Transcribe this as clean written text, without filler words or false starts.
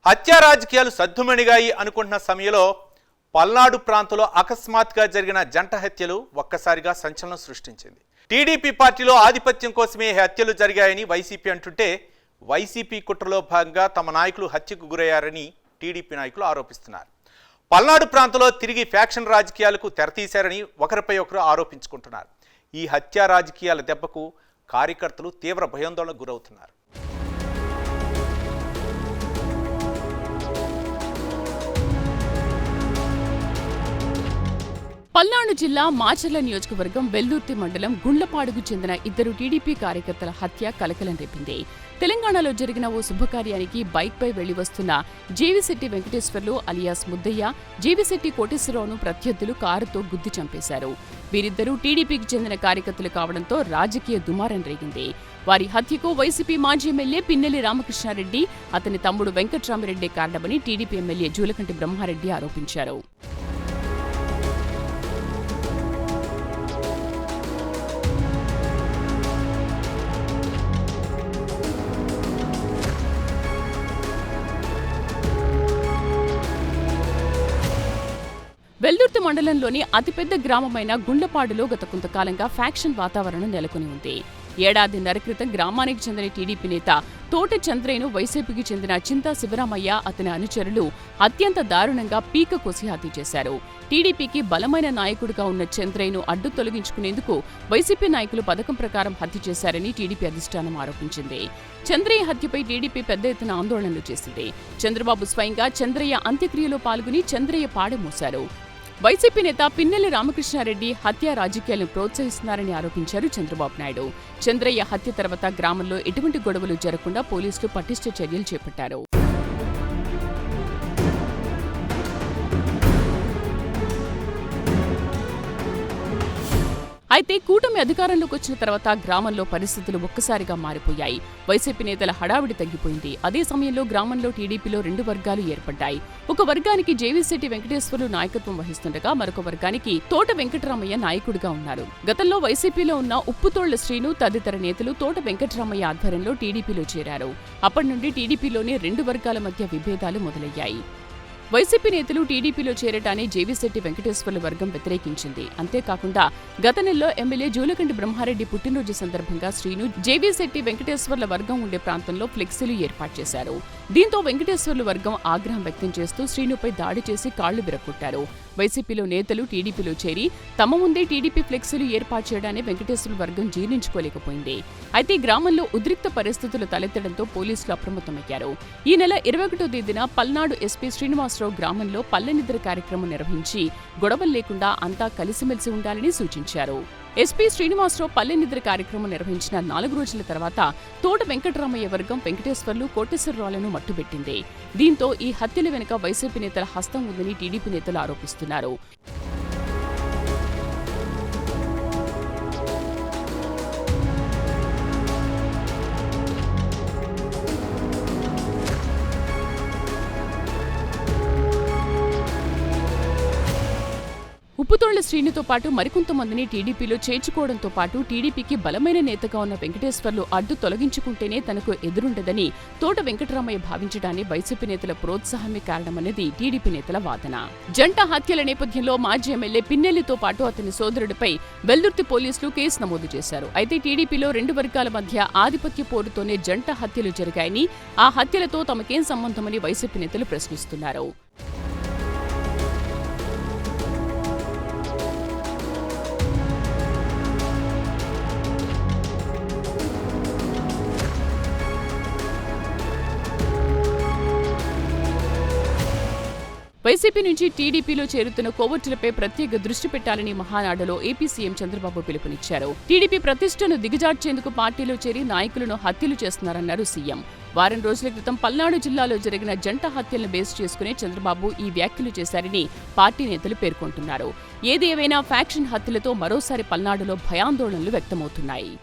హత్యా రాజకీయాలు సద్దుమణిగాయి అనుకుంటున్న సమయంలో పల్నాడు ప్రాంతంలో అకస్మాత్తుగా జరిగిన జంట హత్యలు ఒక్కసారిగా సంచలనం సృష్టించింది. టీడీపీ పార్టీలో ఆధిపత్యం కోసమే హత్యలు జరిగాయని వైసీపీ అంటుంటే, వైసీపీ కుట్రలో భాగంగా తమ నాయకులు హత్యకు గురయ్యారని టీడీపీ నాయకులు ఆరోపిస్తున్నారు. పల్నాడు ప్రాంతంలో తిరిగి ఫ్యాక్షన్ రాజకీయాలకు తెరతీశారని ఒకరిపై ఒకరు ఆరోపించుకుంటున్నారు. ఈ హత్యా రాజకీయాల దెబ్బకు కార్యకర్తలు తీవ్ర భయాందోళనకు గురవుతున్నారు. పల్నాడు జిల్లా మాచర్ల నియోజకవర్గం వెల్దుర్తి మండలం గుండ్లపాడుకు చెందిన ఇద్దరు టీడీపీ కార్యకర్తల హత్య కలకలం రేపింది. తెలంగాణలో జరిగిన ఓ శుభకార్యానికి బైక్పై వెళ్లి వస్తున్న జీవిశెట్టి వెంకటేశ్వర్లు అలియాస్ ముద్దయ్య, జీవిశెట్టి కోటేశ్వరరావును ప్రత్యర్థులు కారుతో గుద్ది చంపేశారు. వీరిద్దరూ టీడీపీకి చెందిన కార్యకర్తలు కావడంతో రాజకీయ దుమారం రేగింది. వారి హత్యకు వైసీపీ మాజీ ఎమ్మెల్యే పిన్నెల్లి రామకృష్ణారెడ్డి, అతని తమ్ముడు వెంకట్రామిరెడ్డి కారణమని టీడీపీ ఎమ్మెల్యే జూలకంటి బ్రహ్మారెడ్డి ఆరోపించారు. వెల్దుర్తి మండలంలోని అతిపెద్ద గ్రామమైన గుండ్లపాడులో గత కొంతకాలంగా ఫ్యాక్షన్ వాతావరణం నెలకొని ఉంది. ఏడాదిన్నర క్రితం గ్రామానికి చెందిన టీడీపీ నేత తోట చంద్రయ్యను వైసీపీకి చెందిన చింతా శివరామయ్య, అతని అనుచరులు అత్యంత దారుణంగా పీక కోసి హత్య చేశారు. టీడీపీకి బలమైన నాయకుడిగా ఉన్న చంద్రయ్యను అడ్డు తొలగించుకునేందుకు వైసీపీ నాయకులు పథకం ప్రకారం హత్య చేశారని టీడీపీ అధిష్టానం ఆరోపించింది. చంద్రయ్య హత్యపై టీడీపీ పెద్ద ఎత్తున ఆందోళనలు చేసింది. చంద్రబాబు స్వయంగా చంద్రయ్య అంత్యక్రియలో పాల్గొని చంద్రయ్య పాడమోశారు. వైసీపీ నేత పిన్నెల్లి రామకృష్ణారెడ్డి హత్యా రాజకీయాలను ప్రోత్సహిస్తున్నారని ఆరోపించారు చంద్రబాబు నాయుడు. చంద్రయ్య హత్య తర్వాత గ్రామంలో ఎటువంటి గొడవలు జరగకుండా పోలీసులు పటిష్ట చర్యలు చేపట్టారు. అయితే కూటమి అధికారంలోకి వచ్చిన తర్వాత గ్రామంలో పరిస్థితులు ఒక్కసారిగా మారిపోయాయి. వైసీపీ నేతల హడావిడి తగ్గిపోయింది. అదే సమయంలో గ్రామంలో టీడీపీలో రెండు వర్గాలు ఏర్పడ్డాయి. ఒక వర్గానికి జీవిశెట్టి వెంకటేశ్వర్లు నాయకత్వం వహిస్తుండగా మరొక వర్గానికి తోట వెంకటరామయ్య నాయకుడిగా ఉన్నారు. గతంలో వైసీపీలో ఉన్న ఉప్పుతోళ్ల శ్రీను తదితర నేతలు తోట వెంకటరామయ్య ఆధ్వర్యంలో టీడీపీలో చేరారు. అప్పటి నుండి టీడీపీలోని రెండు వర్గాల మధ్య విభేదాలు మొదలయ్యాయి. వైసీపీ నేతలు టీడీపీలో చేరటాన్ని జీవిశెట్టి వెంకటేశ్వర్ల వర్గం వ్యతిరేకించింది. అంతేకాకుండా గత నెలలో ఎమ్మెల్యే జూలకంటి బ్రహ్మారెడ్డి పుట్టినరోజు సందర్భంగా శ్రీను, జీవిశెట్టి వెంకటేశ్వర్ల వర్గం ఉండే ప్రాంతంలో ఫ్లెక్సీలు ఏర్పాటు చేశారు. దీంతో వెంకటేశ్వర్ల వర్గం ఆగ్రహం వ్యక్తం చేస్తూ శ్రీనుపై దాడి చేసి కాళ్లు విరగొట్టారు. వైసీపీలో నేతలు టీడీపీలో చేరి తమ ముందే టీడీపీ ఫ్లెక్సీలు ఏర్పాటు చేయడాన్ని వెంకటేశ్వర్ల వర్గం జీర్ణించుకోలేకపోయింది. అయితే గ్రామంలో ఉద్రిక్త పరిస్థితులు తలెత్తడంతో పోలీసులు అప్రమత్తమయ్యారు. ఈ నెల 21వ తేదీన పల్నాడు ఎస్పీ శ్రీనివాసరావు గ్రామంలో పల్లెనిద్ర కార్యక్రమం నిర్వహించి గొడవలు లేకుండా అంతా కలిసిమెలిసి ఉండాలని సూచించారు. ఎస్పీ శ్రీనివాసరావు పల్లెనిద్ర కార్యక్రమం నిర్వహించిన 4 రోజుల తర్వాత తోట వెంకటరామయ్య వర్గం వెంకటేశ్వర్లు, కోటేశ్వరరావులను మట్టుబెట్టింది. దీంతో ఈ హత్యల వెనుక వైసీపీ నేతల హస్తం ఉందని టీడీపీ నేతలు ఆరోపిస్తున్నారు. ఉప్పుతోళ్ల శ్రీనుతో పాటు మరికొంతమందిని టీడీపీలో చేర్చుకోవడంతో పాటు టీడీపీకి బలమైన నేతగా ఉన్న వెంకటేశ్వర్లు అడ్డు తొలగించుకుంటేనే తనకు ఎదురుండదని తోట వెంకటరామయ్య భావించడాన్ని వైసీపీ నేతల ప్రోత్సాహమే కారణమన్నది టీడీపీ నేతల వాదన. జంట హత్యల నేపథ్యంలో మాజీ ఎమ్మెల్యే పిన్నెల్లితో పాటు అతని సోదరుడిపై వెల్దుర్తి పోలీసులు కేసు నమోదు చేశారు. అయితే టీడీపీలో రెండు వర్గాల మధ్య ఆధిపత్య పోరుతోనే జంట హత్యలు జరిగాయని, ఆ హత్యలతో తమకేం సంబంధమని వైసీపీ నేతలు ప్రశ్నిస్తున్నారు. వైసీపీ నుంచి టీడీపీలో చేరుతున్న కోవర్టులపై ప్రత్యేక దృష్టి పెట్టాలని మహానాడులో ఏపీ సీఎం చంద్రబాబు పిలుపునిచ్చారు. టీడీపీ ప్రతిష్టను దిగజార్చేందుకు పార్టీలో చేరి నాయకులను హత్యలు చేస్తున్నారన్నారు సీఎం. వారం రోజుల క్రితం పల్నాడు జిల్లాలో జరిగిన జంట హత్యలను బేస్ చేసుకునే చంద్రబాబు ఈ వ్యాఖ్యలు చేశారని పార్టీ నేతలు పేర్కొంటున్నారు. ఏది ఏమైనా ఫ్యాక్షన్ హత్యలతో మరోసారి పల్నాడులో భయాందోళనలు వ్యక్తమవుతున్నాయి.